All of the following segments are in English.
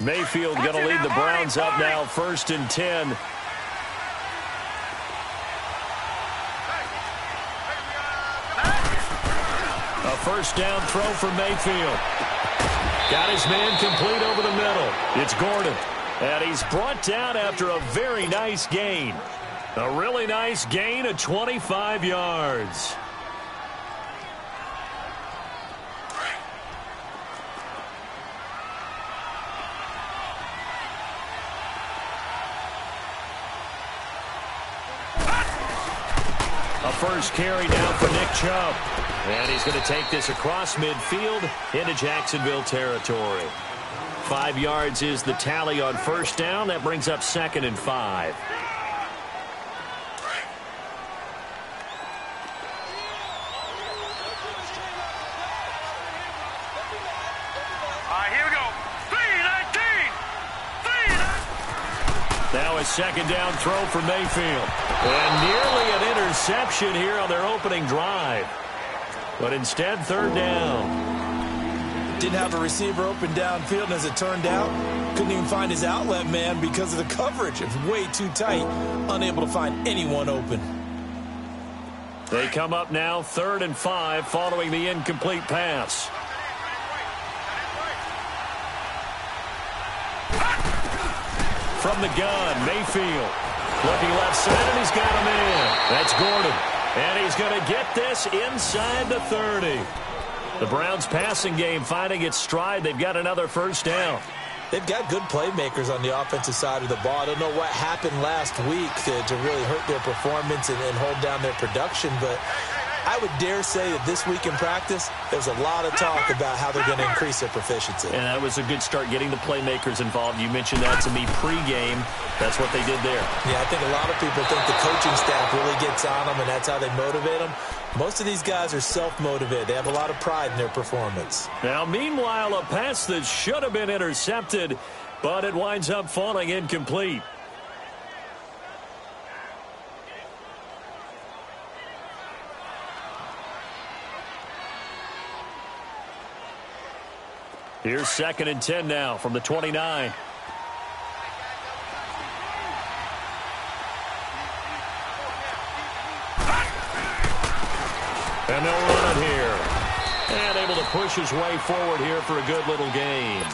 Mayfield going to lead the Browns up now, 1st and 10. A first down throw for Mayfield. Got his man complete over the middle. It's Gordon. And he's brought down after a very nice gain. A really nice gain of 25 yards. A first carry down for Nick Chubb. And he's going to take this across midfield into Jacksonville territory. 5 yards is the tally on first down. That brings up 2nd and 5. Here we go. 3-19. Now a second down throw for Mayfield. And nearly an interception here on their opening drive. But instead, 3rd down. Didn't have a receiver open downfield, and as it turned out, couldn't even find his outlet man because of the coverage. It was way too tight, unable to find anyone open. They come up now, 3rd and 5, following the incomplete pass. From the gun, Mayfield. Looking left side, and he's got him in. That's Gordon. And he's going to get this inside the 30. The Browns passing game finding its stride. They've got another first down. They've got good playmakers on the offensive side of the ball. I don't know what happened last week to really hurt their performance and hold down their production, but I would dare say that this week in practice, there's a lot of talk about how they're going to increase their proficiency. And that was a good start, getting the playmakers involved. You mentioned that to me pregame. That's what they did there. Yeah, I think a lot of people think the coaching staff really gets on them, and that's how they motivate them. Most of these guys are self-motivated. They have a lot of pride in their performance. Now, meanwhile, a pass that should have been intercepted, but it winds up falling incomplete. Here's 2nd and 10 now from the 29. And they'll run it here. And able to push his way forward here for a good little gain.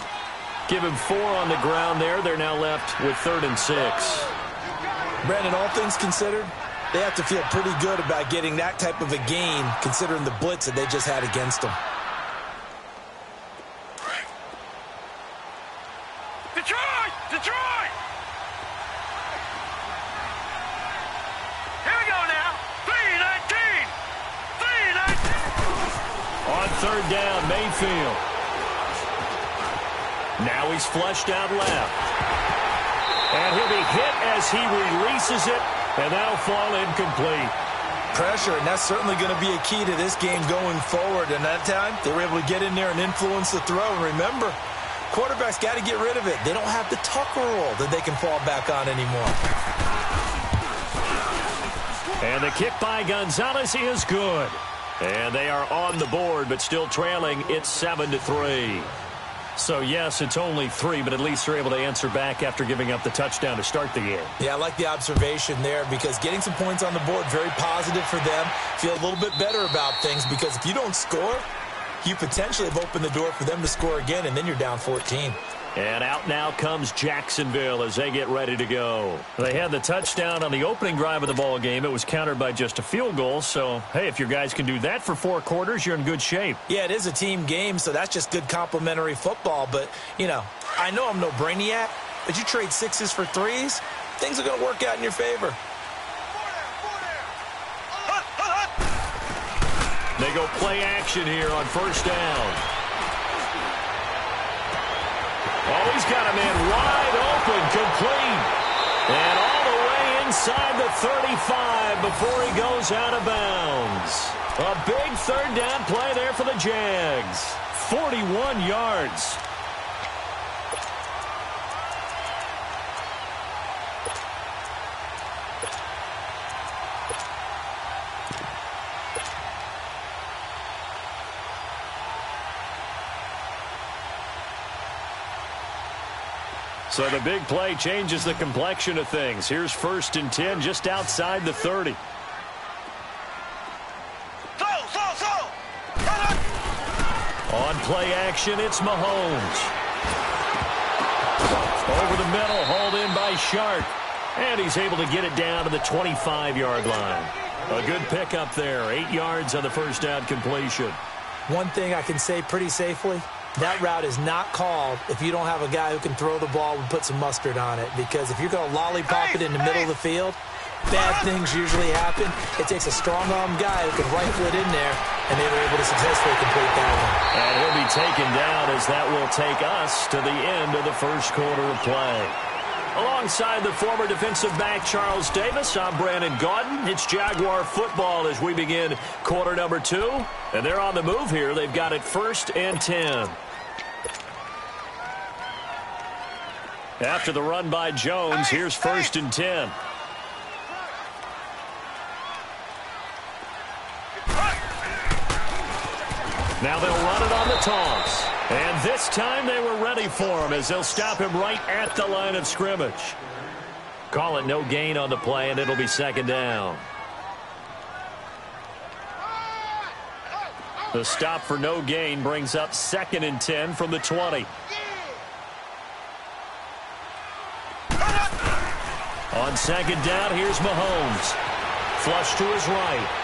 Give him 4 on the ground there. They're now left with 3rd and 6. Brandon, all things considered, they have to feel pretty good about getting that type of a gain considering the blitz that they just had against them. Detroit! Here we go now. 3-19. On 3rd down, Mayfield. Now he's flushed out left. And he'll be hit as he releases it, and that'll fall incomplete. Pressure, and that's certainly going to be a key to this game going forward. And that time, they were able to get in there and influence the throw. And remember, quarterbacks got to get rid of it. They don't have the Tucker roll that they can fall back on anymore. And the kick by Gonzalez is good. And they are on the board, but still trailing. It's 7-3. So, yes, it's only 3, but at least they're able to answer back after giving up the touchdown to start the game. Yeah, I like the observation there because getting some points on the board, very positive for them. Feel a little bit better about things because if you don't score, you potentially have opened the door for them to score again, and then you're down 14. And out now comes Jacksonville as they get ready to go. They had the touchdown on the opening drive of the ball game. It was countered by just a field goal. So, hey, if your guys can do that for 4 quarters, you're in good shape. Yeah, it is a team game, so that's just good complimentary football. But, you know, I know I'm no brainiac, but you trade 6s for 3s, things are going to work out in your favor. They go play action here on first down. Oh, he's got a man wide open, complete. And all the way inside the 35 before he goes out of bounds. A big 3rd down play there for the Jags. 41 yards. So the big play changes the complexion of things. Here's 1st and 10 just outside the 30. On play action, it's Mahomes. Over the middle, hauled in by Sharp. And he's able to get it down to the 25-yard line. A good pickup there. 8 yards on the first down completion. One thing I can say pretty safely, that route is not called if you don't have a guy who can throw the ball and put some mustard on it. Because if you're going to lollipop it in the middle of the field, bad things usually happen. It takes a strong-arm guy who can rifle it in there, and they were able to successfully complete that one. And he'll be taken down as that will take us to the end of the first quarter of play. Alongside the former defensive back Charles Davis, I'm Brandon Gaudin. It's Jaguar football as we begin quarter number 2. And they're on the move here. They've got it 1st and 10. After the run by Jones, here's 1st and 10. Now they'll run it on the toss. And this time they were ready for him as they'll stop him right at the line of scrimmage. Call it no gain on the play, and it'll be 2nd down. The stop for no gain brings up 2nd and 10 from the 20. On 2nd down, here's Mahomes. Flush to his right.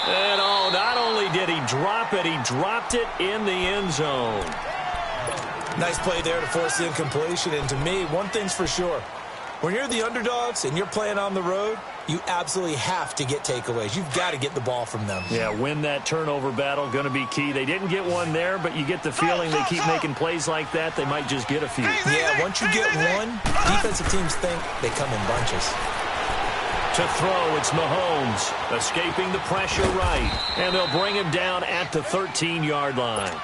And not only did he drop it, he dropped it in the end zone. Nice play there to force the incompletion. And to me, one thing's for sure. When you're the underdogs and you're playing on the road, you absolutely have to get takeaways. You've got to get the ball from them. Yeah, win that turnover battle, going to be key. They didn't get one there, but you get the feeling they keep making plays like that, they might just get a few. Yeah, once you get one, defensive teams think they come in bunches. To throw, it's Mahomes, escaping the pressure right. And they'll bring him down at the 13-yard line.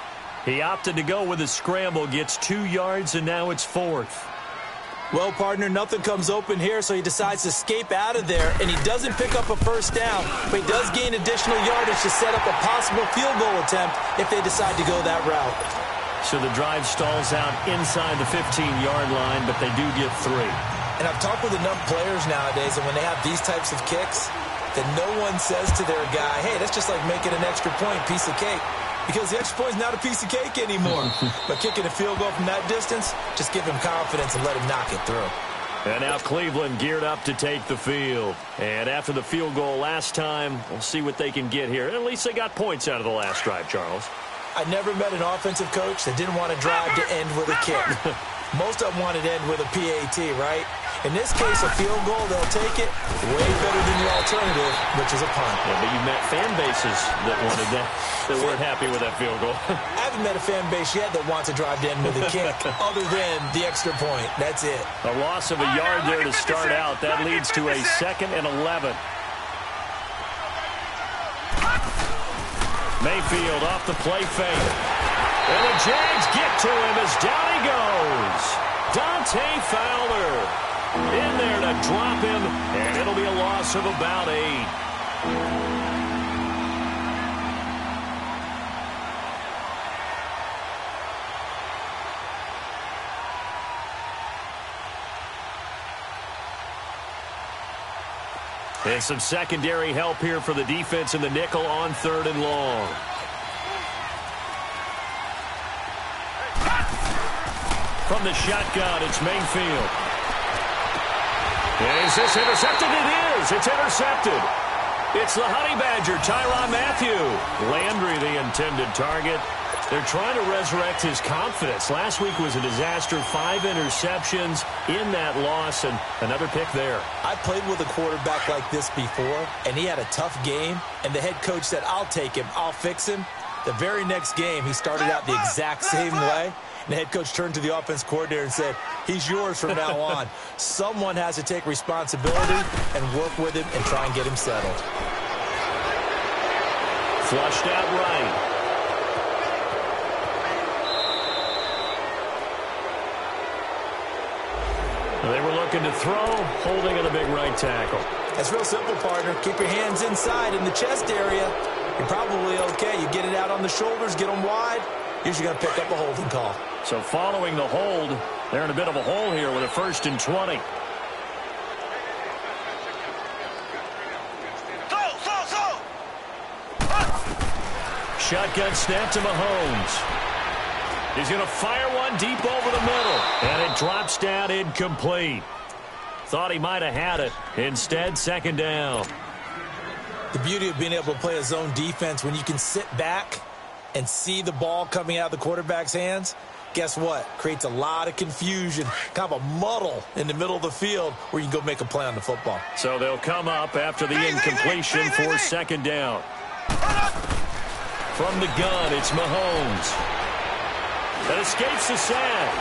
He opted to go with a scramble, gets 2 yards, and now it's 4th. Well, partner, nothing comes open here, so he decides to escape out of there, and he doesn't pick up a first down, but he does gain additional yardage to set up a possible field goal attempt if they decide to go that route. So the drive stalls out inside the 15-yard line, but they do get 3. And I've talked with enough players nowadays, and when they have these types of kicks, that no one says to their guy, hey, that's just like making an extra point, piece of cake. Because the extra point is not a piece of cake anymore. But kicking a field goal from that distance, just give him confidence and let him knock it through. And now Cleveland geared up to take the field. And after the field goal last time, we'll see what they can get here. At least they got points out of the last drive, Charles. I never met an offensive coach that didn't want to drive to end with a kick. Most of them wanted to end with a PAT, right? In this case, a field goal, they'll take it way better than the alternative, which is a punt. Yeah, but you met fan bases that wanted that, that weren't happy with that field goal. I haven't met a fan base yet that wants to drive to end with a kick, other than the extra point. That's it. A loss of a yard there to start out. That leads to a 2nd and 11. Mayfield off the play fake. And the Jags get to him as down he goes. Dante Fowler in there to drop him, and it'll be a loss of about 8. And some secondary help here for the defense in the nickel on 3rd and long. From the shotgun, it's Mayfield. Is this intercepted? It is. It's intercepted. It's the Honey Badger, Tyrann Mathieu. Landry, the intended target. They're trying to resurrect his confidence. Last week was a disaster. 5 interceptions in that loss, and another pick there. I played with a quarterback like this before, and he had a tough game, and the head coach said, I'll take him, I'll fix him. The very next game, he started out the exact same way. And the head coach turned to the offense coordinator and said, he's yours from now on. Someone has to take responsibility and work with him and try and get him settled. Flushed out right. They were looking to throw, holding at a big right tackle. That's real simple, partner. Keep your hands inside in the chest area. You're probably okay. You get it out on the shoulders, get them wide. usually going to pick up a holding call. So following the hold, they're in a bit of a hole here with a 1st and 20. Shotgun snap to Mahomes. He's going to fire one deep over the middle, and it drops down incomplete. Thought he might have had it. Instead, 2nd down. The beauty of being able to play a zone defense when you can sit back and see the ball coming out of the quarterback's hands, guess what? Creates a lot of confusion, kind of a muddle in the middle of the field where you can go make a play on the football. So they'll come up after the incompletion for 2nd down. From the gun, it's Mahomes. That escapes the sack.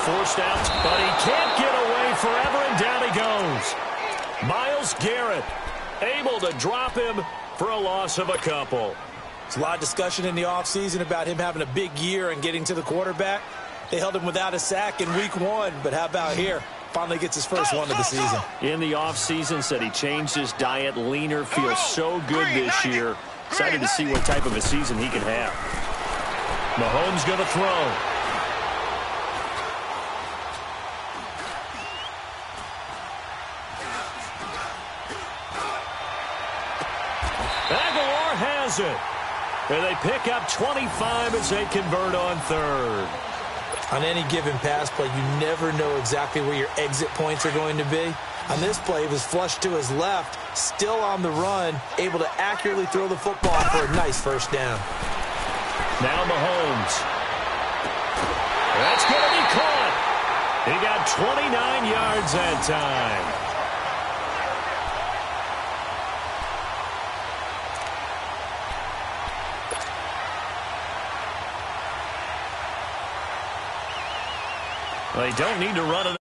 Forced out, but he can't get away forever, and down he goes. Myles Garrett able to drop him for a loss of a couple. There's a lot of discussion in the offseason about him having a big year and getting to the quarterback. They held him without a sack in week 1, but how about here? Finally gets his first one of the season. In the offseason, said he changed his diet, leaner, feels so good this year. Excited to see what type of a season he can have. Mahomes going to throw. Aguilar has it. And they pick up 25 as they convert on 3rd. On any given pass play, you never know exactly where your exit points are going to be. On this play, he was flushed to his left, still on the run, able to accurately throw the football for a nice 1st down. Now Mahomes. That's going to be caught. He got 29 yards that time. They don't need to run it.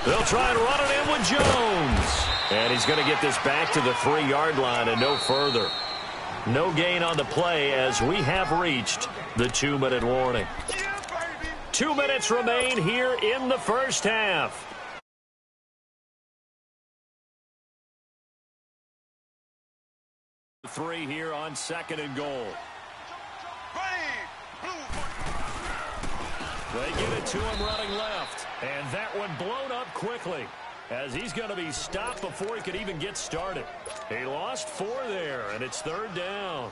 They'll try and run it in with Jones. And he's going to get this back to the 3-yard line and no further. No gain on the play as we have reached the 2-minute warning. 2 minutes remain here in the 1st half. 3 here on 2nd and goal. They get it to him running left. And that one blown up quickly as he's going to be stopped before he could even get started. He lost 4 there, and it's 3rd down.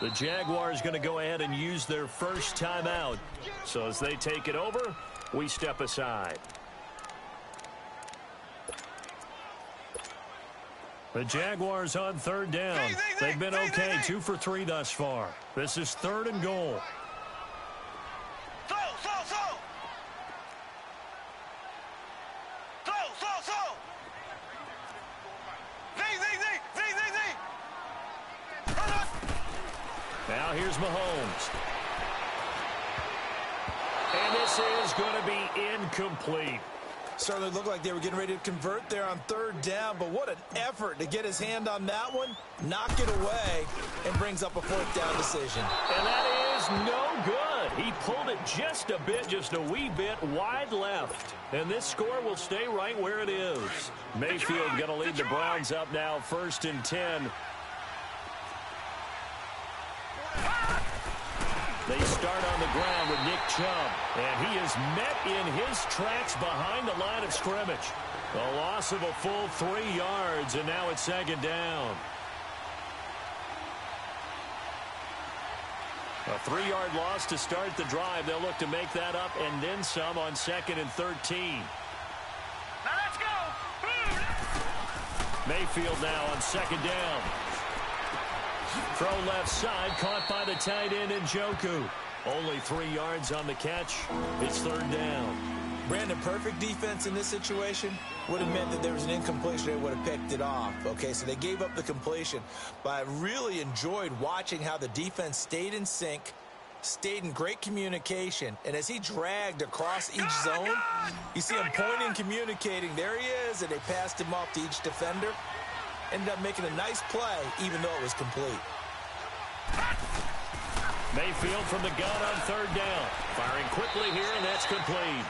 The Jaguars going to go ahead and use their first timeout. So as they take it over, we step aside. The Jaguars on 3rd down. They've been okay, 2 for 3 thus far. This is 3rd and goal. Now here's Mahomes. And this is going to be incomplete. Certainly looked like they were getting ready to convert there on 3rd down, but what an effort to get his hand on that one, knock it away, and brings up a 4th down decision. And that is no good. He pulled it just a bit, just a wee bit wide left. And this score will stay right where it is. Mayfield going to lead the Browns up now, 1st and 10. They start on the ground with Nick Chubb, and he is met in his tracks behind the line of scrimmage. A loss of a full 3 yards, and now it's 2nd down. A 3-yard loss to start the drive. They'll look to make that up and then some on 2nd and 13. Now let's go. Mayfield now on 2nd down. Throw left side, caught by the tight end Njoku. Only 3 yards on the catch. It's 3rd down. Brandon, perfect defense in this situation would have meant that there was an incompletion. They would have picked it off. Okay, so they gave up the completion. But I really enjoyed watching how the defense stayed in sync, stayed in great communication. And as he dragged across each zone, you see him pointing, communicating. There he is, and they passed him off to each defender. Ended up making a nice play, even though it was complete. Mayfield from the gun on 3rd down. Firing quickly here, and that's complete.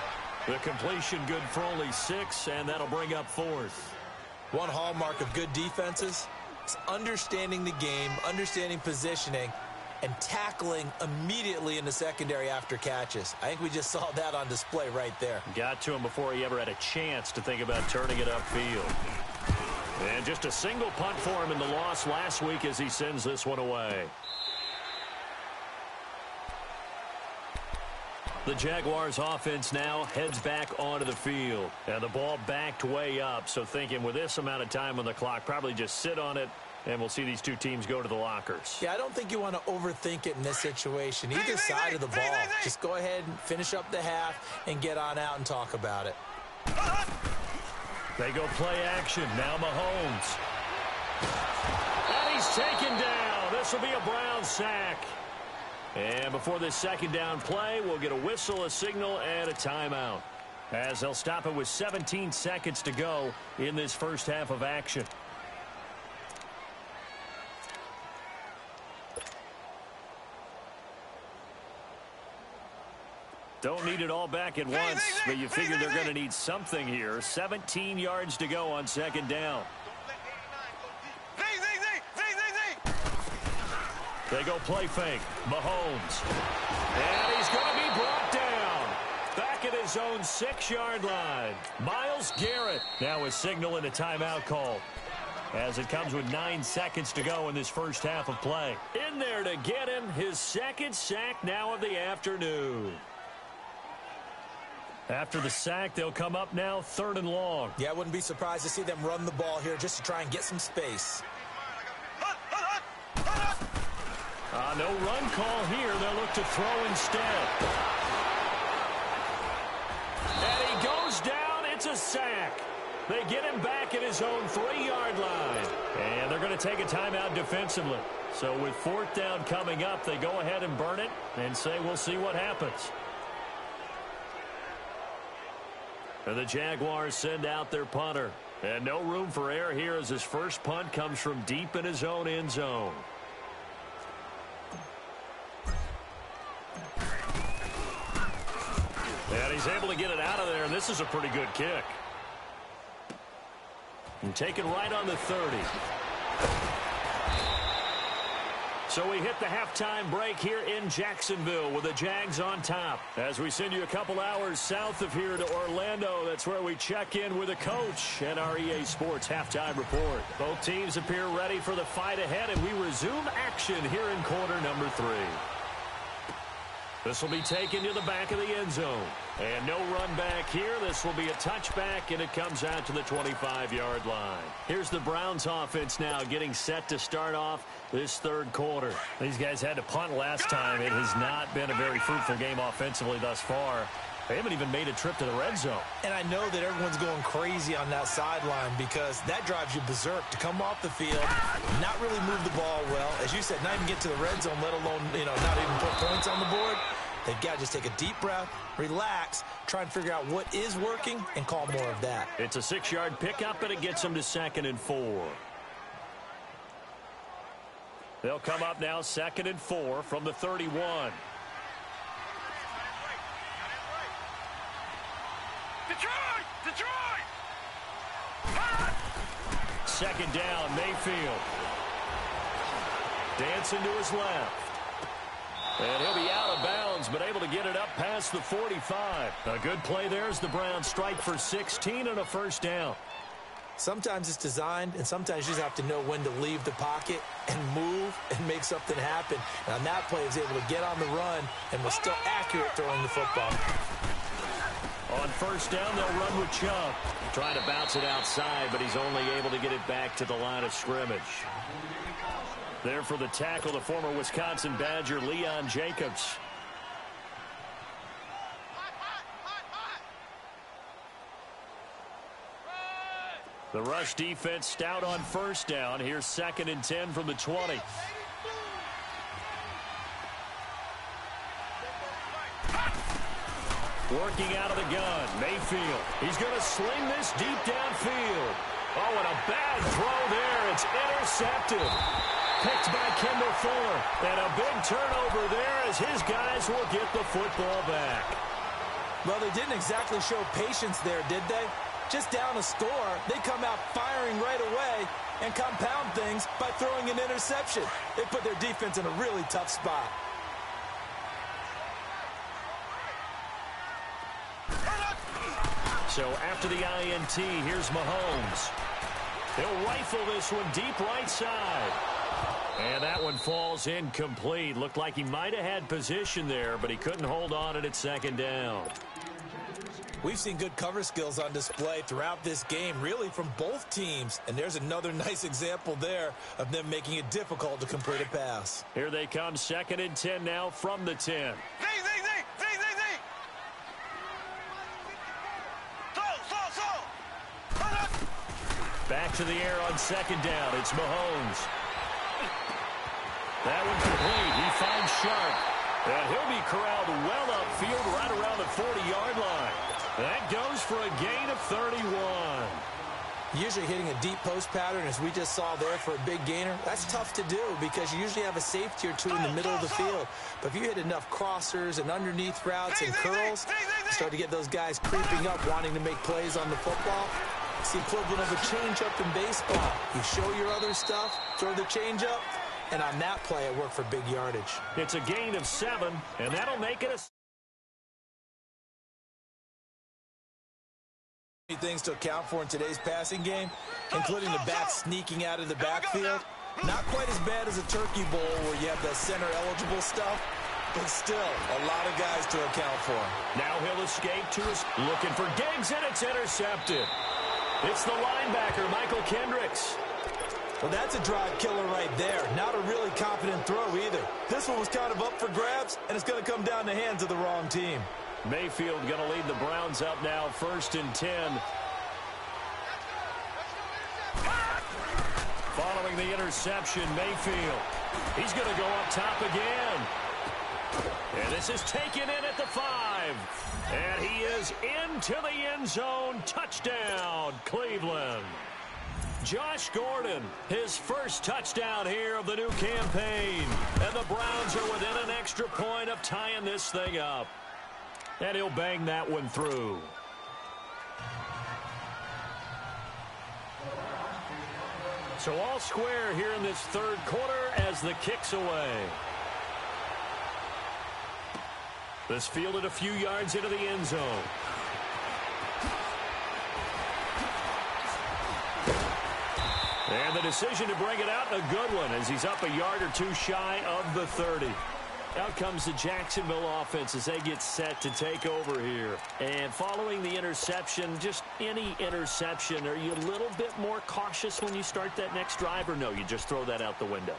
The completion good for only 6, and that'll bring up 4th. One hallmark of good defenses is understanding the game, understanding positioning, and tackling immediately in the secondary after catches. I think we just saw that on display right there. Got to him before he ever had a chance to think about turning it upfield. And just a single punt for him in the loss last week as he sends this one away. The Jaguars offense now heads back onto the field. And the ball backed way up, so thinking with this amount of time on the clock, probably just sit on it, and we'll see these two teams go to the lockers. Yeah, I don't think you want to overthink it in this situation. Either side of the ball. Just go ahead and finish up the half and get on out and talk about it. They go play action. Now Mahomes. And he's taken down. This will be a Brown sack. And before this second down play, we'll get a whistle, a signal, and a timeout, as they'll stop it with 17 seconds to go in this first half of action. Don't need it all back at once, but you figure they're going to need something here. 17 yards to go on second down. They go play fake. Mahomes. And he's going to be brought down. Back at his own 6-yard line. Myles Garrett now is signaling a timeout call, as it comes with 9 seconds to go in this first half of play. In there to get him, his second sack now of the afternoon. After the sack, they'll come up now 3rd and long. Yeah, I wouldn't be surprised to see them run the ball here just to try and get some space. No run call here. They'll look to throw instead. And he goes down. It's a sack. They get him back at his own 3-yard line. And they're going to take a timeout defensively. So with 4th down coming up, they go ahead and burn it and say we'll see what happens. And the Jaguars send out their punter. And no room for error here as his first punt comes from deep in his own end zone. And he's able to get it out of there, and this is a pretty good kick. And taken right on the 30. So we hit the halftime break here in Jacksonville with the Jags on top. As we send you a couple hours south of here to Orlando, that's where we check in with the coach and our EA Sports halftime report. Both teams appear ready for the fight ahead, and we resume action here in quarter number 3. This will be taken to the back of the end zone. And no run back here. This will be a touchback, and it comes out to the 25-yard line. Here's the Browns offense now getting set to start off this 3rd quarter. These guys had to punt last time. It has not been a very fruitful game offensively thus far. They haven't even made a trip to the red zone. And I know that everyone's going crazy on that sideline because that drives you berserk to come off the field, not really move the ball well. As you said, not even get to the red zone, let alone, not even put points on the board. They've got to just take a deep breath, relax, try and figure out what is working, and call more of that. It's a 6-yard pickup, and it gets them to 2nd and 4. They'll come up now 2nd and 4 from the 31. Detroit! 2nd down, Mayfield. Dancing to his left. And he'll be out of bounds, but able to get it up past the 45. A good play there as the Browns strike for 16 and a first down. Sometimes it's designed, and sometimes you just have to know when to leave the pocket and move and make something happen. And on that play, he was able to get on the run and was still accurate throwing the football. On first down, they'll run with Chubb. Trying to bounce it outside, but he's only able to get it back to the line of scrimmage. There for the tackle, the former Wisconsin Badger, Leon Jacobs. The rush defense stout on first down. Here's 2nd and 10 from the 20. Working out of the gun, Mayfield. He's going to sling this deep downfield. Oh, and a bad throw there. It's intercepted. Picked by Kendall Fuller. And a big turnover there as his guys will get the football back. Well, they didn't exactly show patience there, did they? Just down a score, they come out firing right away and compound things by throwing an interception. They put their defense in a really tough spot. So after the INT, here's Mahomes. He'll rifle this one deep right side. And that one falls incomplete. Looked like he might have had position there, but he couldn't hold on at second down. We've seen good cover skills on display throughout this game, really from both teams. And there's another nice example there of them making it difficult to complete a pass. Here they come, 2nd and 10 now from the 10. Back to the air on 2nd down. It's Mahomes. That one complete. He finds Sharp. And he'll be corralled well upfield right around the 40-yard line. That goes for a gain of 31. Usually hitting a deep post pattern, as we just saw there, for a big gainer, that's tough to do because you usually have a safety or two in the middle of the field. But if you hit enough crossers and underneath routes and curls, you start to get those guys creeping up, wanting to make plays on the football. It's the equivalent of a changeup in baseball. You show your other stuff, throw the changeup, and on that play, it worked for big yardage. It's a gain of 7, and that'll make it a... Things to account for in today's passing game, including the back sneaking out of the backfield. Not quite as bad as a turkey bowl where you have the center-eligible stuff, but still a lot of guys to account for. Now he'll escape to his... Looking for Diggs, and it's intercepted. It's the linebacker, Michael Kendricks. Well, that's a drive killer right there. Not a really confident throw either. This one was kind of up for grabs, and it's going to come down the hands of the wrong team. Mayfield going to lead the Browns up now, 1st and 10. Following the interception, Mayfield. He's going to go up top again. And this is taken in at the 5. And he is into the end zone. Touchdown, Cleveland. Josh Gordon, his first touchdown here of the new campaign. And the Browns are within an extra point of tying this thing up. And he'll bang that one through. So all square here in this 3rd quarter as the kick's away. This fielded a few yards into the end zone. And the decision to bring it out, a good one, as he's up a yard or two shy of the 30. Out comes the Jacksonville offense as they get set to take over here. And following the interception, just any interception, are you a little bit more cautious when you start that next drive, or no, you just throw that out the window?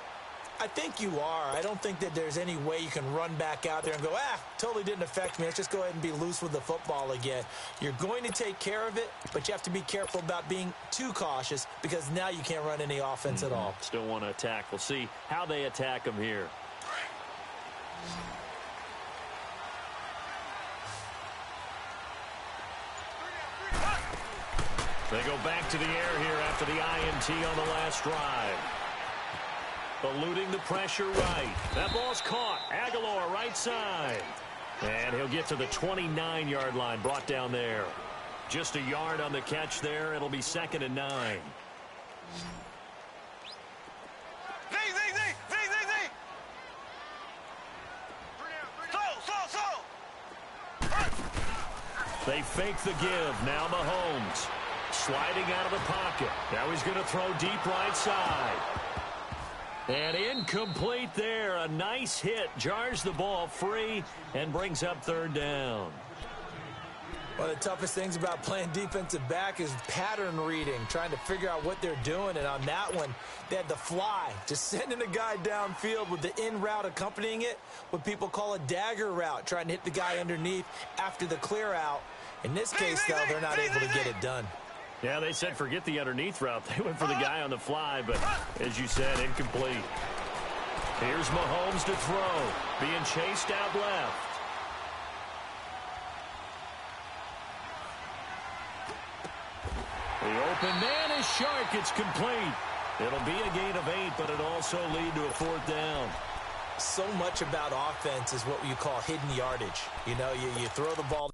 I think you are. I don't think that there's any way you can run back out there and go, totally didn't affect me. Let's just go ahead and be loose with the football again. You're going to take care of it, but you have to be careful about being too cautious because now you can't run any offense at all. Still want to attack. We'll see how they attack them here. They go back to the air here after the INT on the last drive. Eluding the pressure right. That ball's caught. Aguilar right side. And he'll get to the 29-yard line, brought down there. Just a yard on the catch there. It'll be 2nd and 9. They fake the give. Now Mahomes sliding out of the pocket. Now he's going to throw deep right side. And incomplete there. A nice hit. Jars the ball free and brings up 3rd down. One of the toughest things about playing defensive back is pattern reading, trying to figure out what they're doing. And on that one, they had the fly, just sending a guy downfield with the in route accompanying it, what people call a dagger route, trying to hit the guy underneath after the clear out. In this case, though, they're not able to get it done. Yeah, they said forget the underneath route. They went for the guy on the fly, but as you said, incomplete. Here's Mahomes to throw, being chased out left. The open man is Shark. It's complete. It'll be a gain of 8, but it'll also lead to a 4th down. So much about offense is what you call hidden yardage. You know, you throw the ball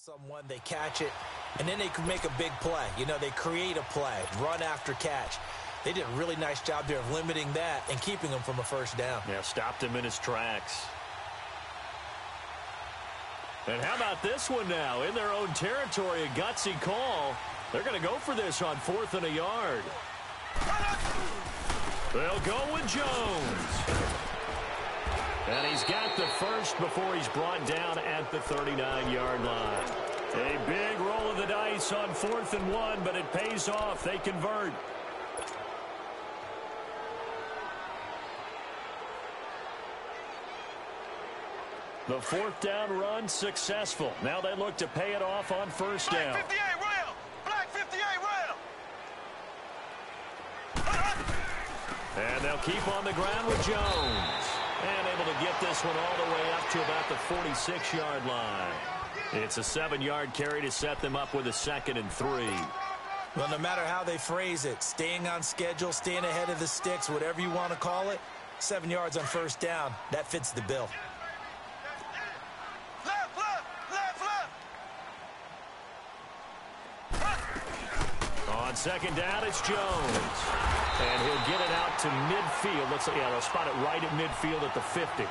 someone, they catch it, and then they can make a big play. You know, they create a play, run after catch. They did a really nice job there of limiting that and keeping him from a first down. Yeah, stopped him in his tracks. And how about this one now? In their own territory, a gutsy call. They're going to go for this on 4th and a yard. They'll go with Jones. And he's got the first before he's brought down at the 39-yard line. A big roll of the dice on 4th and 1, but it pays off. They convert. The 4th down run successful. Now they look to pay it off on first down. Black 58 rail! Black 58 rail! And they'll keep on the ground with Jones. And able to get this one all the way up to about the 46-yard line. It's a 7-yard carry to set them up with a 2nd and 3. Well, no matter how they phrase it, staying on schedule, staying ahead of the sticks, whatever you want to call it, 7 yards on first down, that fits the bill. On 2nd down, it's Jones. And he'll get it out to midfield. Looks like, yeah, they'll spot it right at midfield at the 50.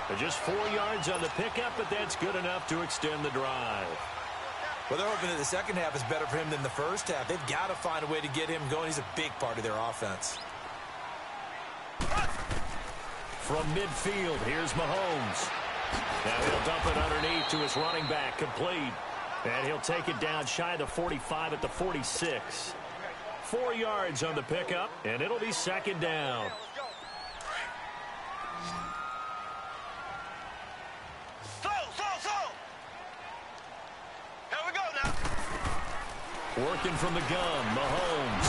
They're just 4 yards on the pickup, but that's good enough to extend the drive. Well, they're hoping that the second half is better for him than the first half. They've got to find a way to get him going. He's a big part of their offense. From midfield, here's Mahomes. Now he'll dump it underneath to his running back, complete. And he'll take it down shy of the 45 at the 46. 4 yards on the pickup, and it'll be 2nd down. Here we go now. Working from the gun, Mahomes.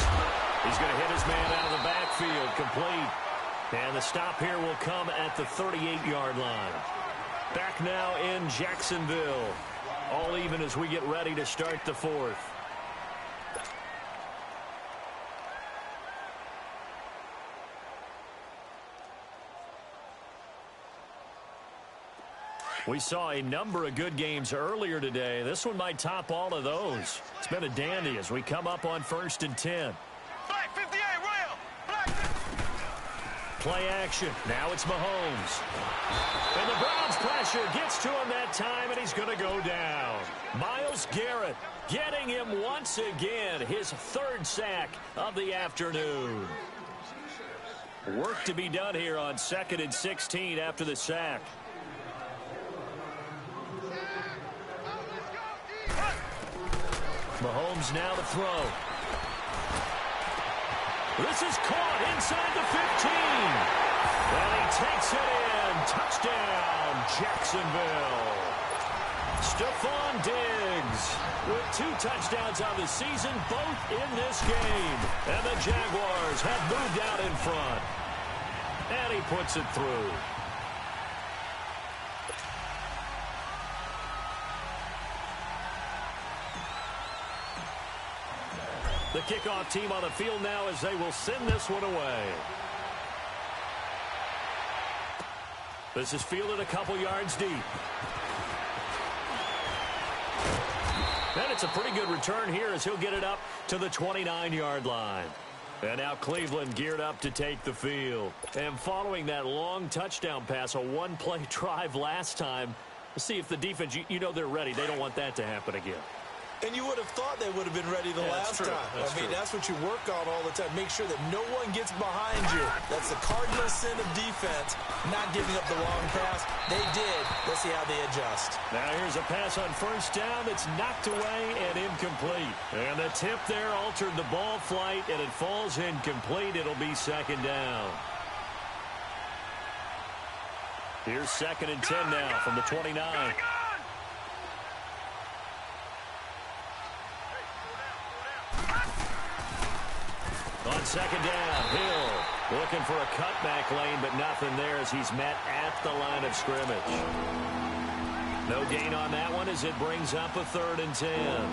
He's going to hit his man out of the backfield, complete. And the stop here will come at the 38-yard line. Back now in Jacksonville. All even as we get ready to start the 4th. We saw a number of good games earlier today. This one might top all of those. It's been a dandy as we come up on 1st and 10. Black 58 rail! Black. Play action. Now it's Mahomes. And the Browns pressure gets to him that time, and he's going to go down. Myles Garrett getting him once again, his 3rd sack of the afternoon. Work to be done here on 2nd and 16 after the sack. Mahomes now to throw. This is caught inside the 15. And he takes it in. Touchdown, Jacksonville. Stephon Diggs with 2 touchdowns on the season, both in this game. And the Jaguars have moved out in front. And he puts it through. The kickoff team on the field now as they will send this one away. This is fielded a couple yards deep. And it's a pretty good return here as he'll get it up to the 29-yard line. And now Cleveland geared up to take the field. And following that long touchdown pass, a one-play drive last time, let's see if the defense, you know they're ready. They don't want that to happen again. And you would have thought they would have been ready the last time. That's what you work on all the time. Make sure that no one gets behind you. That's the cardinal sin of defense, not giving up the long pass. They did. Let's see how they adjust. Now here's a pass on first down that's knocked away and incomplete. And the tip there altered the ball flight, and it falls incomplete. It'll be 2nd down. Here's 2nd and 10 now from the 29. On 2nd down, Hill looking for a cutback lane, but nothing there as he's met at the line of scrimmage. No gain on that one as it brings up a 3rd and 10.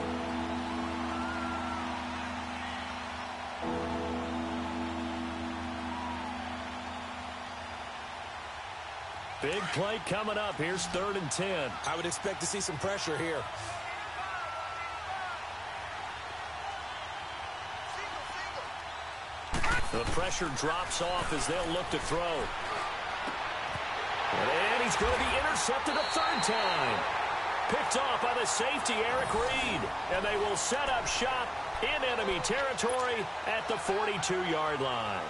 Big play coming up. Here's 3rd and 10. I would expect to see some pressure here. The pressure drops off as they'll look to throw. And he's going to be intercepted a third time. Picked off by the safety, Eric Reed. And they will set up shop in enemy territory at the 42-yard line.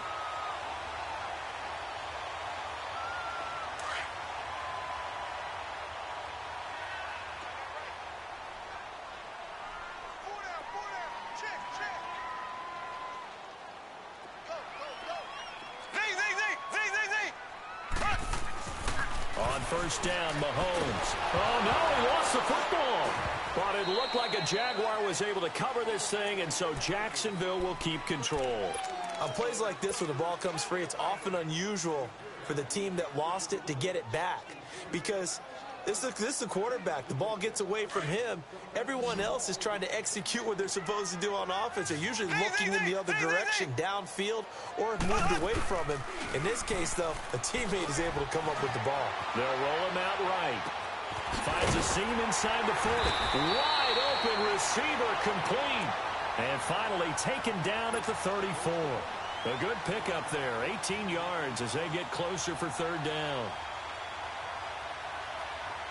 On first down, Mahomes. Oh, no, he lost the football. But it looked like a Jaguar was able to cover this thing, and so Jacksonville will keep control. On plays like this where the ball comes free, it's often unusual for the team that lost it to get it back. Because this is a quarterback. The ball gets away from him. Everyone else is trying to execute what they're supposed to do on offense. They're usually looking in the other direction, downfield, or have moved away from him. In this case, though, a teammate is able to come up with the ball. They'll roll him out right. Finds a seam inside the 40. Wide open receiver, complete. And finally taken down at the 34. A good pickup there, 18 yards as they get closer for third down.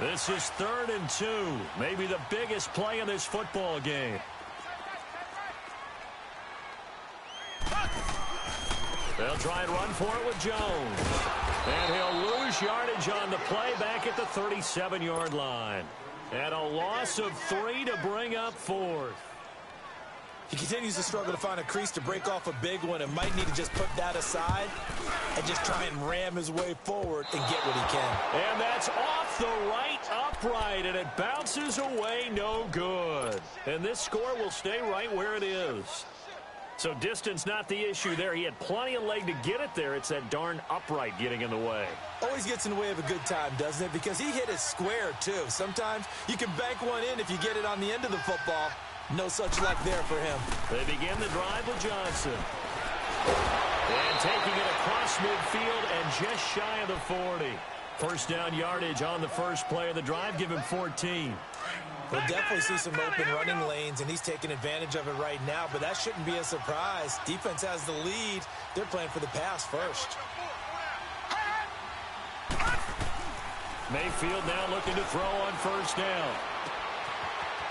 This is 3rd and 2, maybe the biggest play in this football game. They'll try and run for it with Jones. And he'll lose yardage on the play back at the 37-yard line. And a loss of 3 to bring up 4th. He continues to struggle to find a crease to break off a big one and might need to just put that aside and just try and ram his way forward and get what he can. And that's off the right upright, and it bounces away no good. And this score will stay right where it is. So distance not the issue there. He had plenty of leg to get it there. It's that darn upright getting in the way. Always gets in the way of a good time, doesn't it? Because he hit it square, too. Sometimes you can bank one in if you get it on the end of the football. No such luck there for him. They begin the drive with Johnson. And taking it across midfield and just shy of the 40. First down yardage on the first play of the drive. Give him 14. We'll definitely see some open running lanes, and he's taking advantage of it right now, but that shouldn't be a surprise. Defense has the lead. They're playing for the pass first. Mayfield now looking to throw on first down.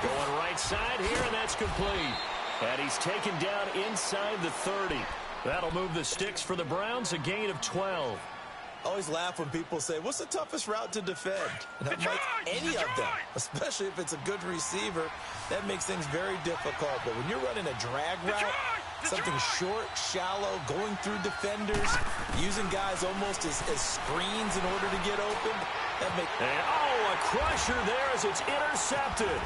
Going right side here, and that's complete. And he's taken down inside the 30. That'll move the sticks for the Browns, a gain of 12. Always laugh when people say, what's the toughest route to defend? And that makes any of them, especially if it's a good receiver, that makes things very difficult. But when you're running a drag route, something short, shallow, going through defenders, using guys almost as screens in order to get open, that makes... And, a crusher there as it's intercepted.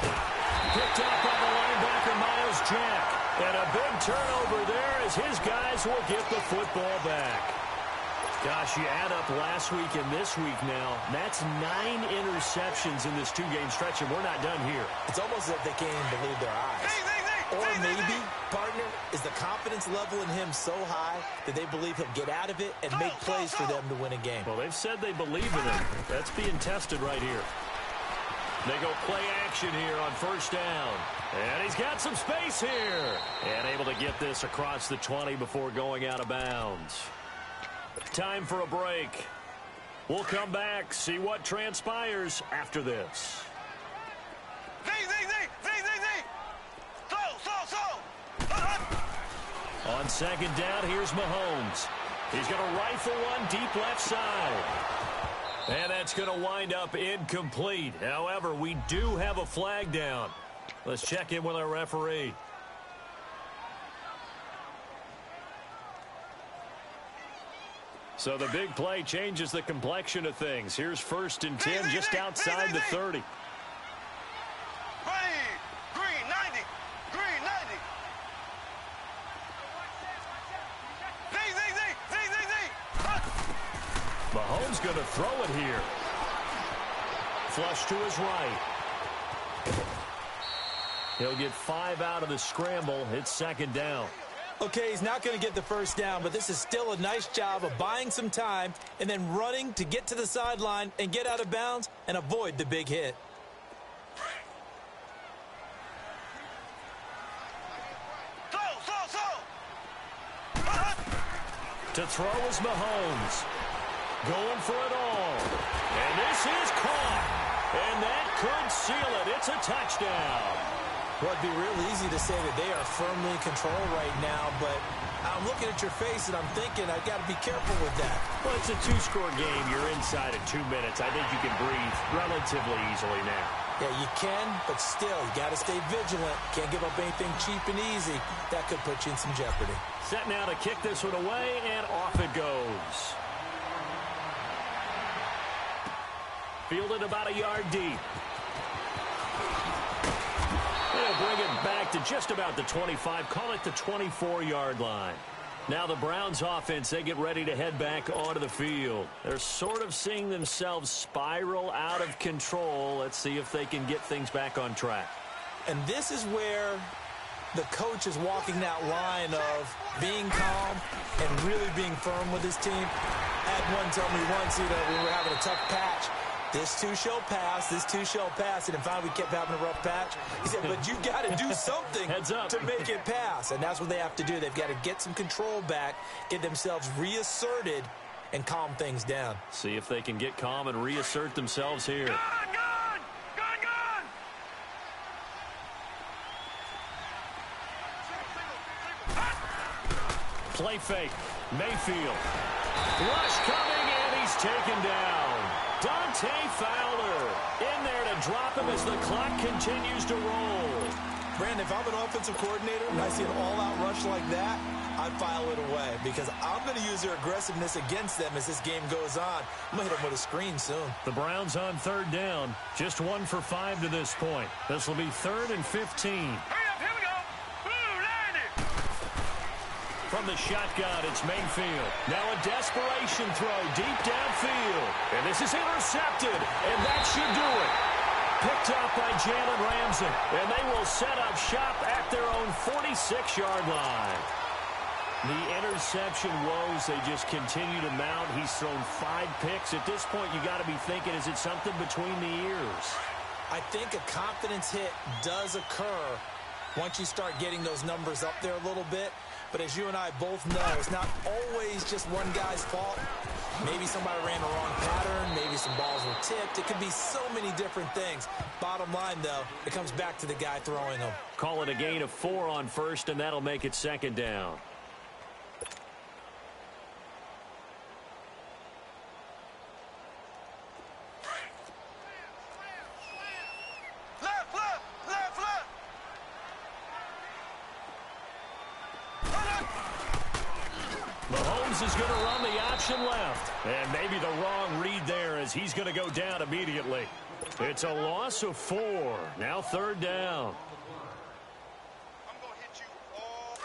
Picked up by the linebacker, Miles Jack. And a big turnover there as his guys will get the football back. Gosh, you add up last week and this week now, that's 9 interceptions in this 2-game stretch, and we're not done here. It's almost as if they can't even believe their eyes. Or maybe, partner, is the confidence level in him so high that they believe he'll get out of it and make plays for them to win a game. Well, they've said they believe in him. That's being tested right here. They go play action here on first down. And he's got some space here. And able to get this across the 20 before going out of bounds. Time for a break. We'll come back, see what transpires after this. On second down, here's Mahomes. He's going to rifle one deep left side. And that's going to wind up incomplete. However, we do have a flag down. Let's check in with our referee. So the big play changes the complexion of things. Here's 1st and 10 just outside the 30. Green 90. Green 90. Mahomes going to throw it here. Flush to his right. He'll get 5 out of the scramble. It's second down. Okay, he's not going to get the first down, but this is still a nice job of buying some time and then running to get to the sideline and get out of bounds and avoid the big hit. To throw is Mahomes. Going for it all. And this is caught. And that could seal it. It's a touchdown. Well, it'd be real easy to say that they are firmly in control right now, but I'm looking at your face and I'm thinking I've got to be careful with that. Well, it's a two-score game. You're inside of 2 minutes. I think you can breathe relatively easily now. Yeah, you can, but still, you got to stay vigilant. Can't give up anything cheap and easy. That could put you in some jeopardy. Set now to kick this one away, and off it goes. Fielded about a yard deep. They'll bring it back to just about the 25. Call it the 24-yard line. Now the Browns offense, they get ready to head back onto the field. They're sort of seeing themselves spiral out of control. Let's see if they can get things back on track. And this is where the coach is walking that line of being calm and really being firm with his team. I had one tell me once, we were having a tough patch. This too shall pass, this too shall pass. And then finally we kept having a rough patch. He said, but you got to do something to make it pass. And that's what they have to do. They've got to get some control back, get themselves reasserted, and calm things down. See if they can get calm and reassert themselves here. Gone! Play fake. Mayfield. Rush coming, and he's taken down. Dante Fowler in there to drop him as the clock continues to roll. Brandon, if I'm an offensive coordinator and I see an all-out rush like that, I'd file it away because I'm going to use their aggressiveness against them as this game goes on. I'm going to hit them with a screen soon. The Browns on third down. Just 1 for 5 to this point. This will be 3rd and 15. Hurry up, here we go. Blue 90. From the shotgun, it's Mayfield. Now a desperation throw deep downfield. And this is intercepted, and that should do it. Picked up by Jalen Ramsey, and they will set up shop at their own 46-yard line. The interception woes, they just continue to mount. He's thrown 5 picks. At this point, you got to be thinking, is it something between the ears? I think a confidence hit does occur once you start getting those numbers up there a little bit. But as you and I both know, it's not always just one guy's fault. Maybe somebody ran the wrong pattern. Maybe some balls were tipped. It could be so many different things. Bottom line, though, it comes back to the guy throwing them. Call it a gain of 4 on first, and that'll make it 2nd down. Left. Mahomes is going to run the option left. And maybe the wrong read there as he's going to go down immediately. It's a loss of 4. Now 3rd down. I'm going to hit you all.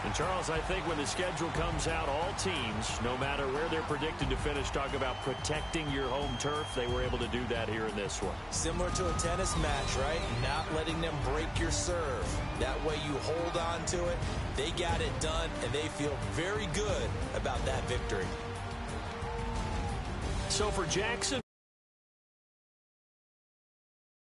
And Charles, I think when the schedule comes out, all teams, no matter where they're predicted to finish, talk about protecting your home turf. They were able to do that here in this one. Similar to a tennis match, right? Not letting them break your serve. That way you hold on to it. They got it done, and they feel very good about that victory. So for Jackson,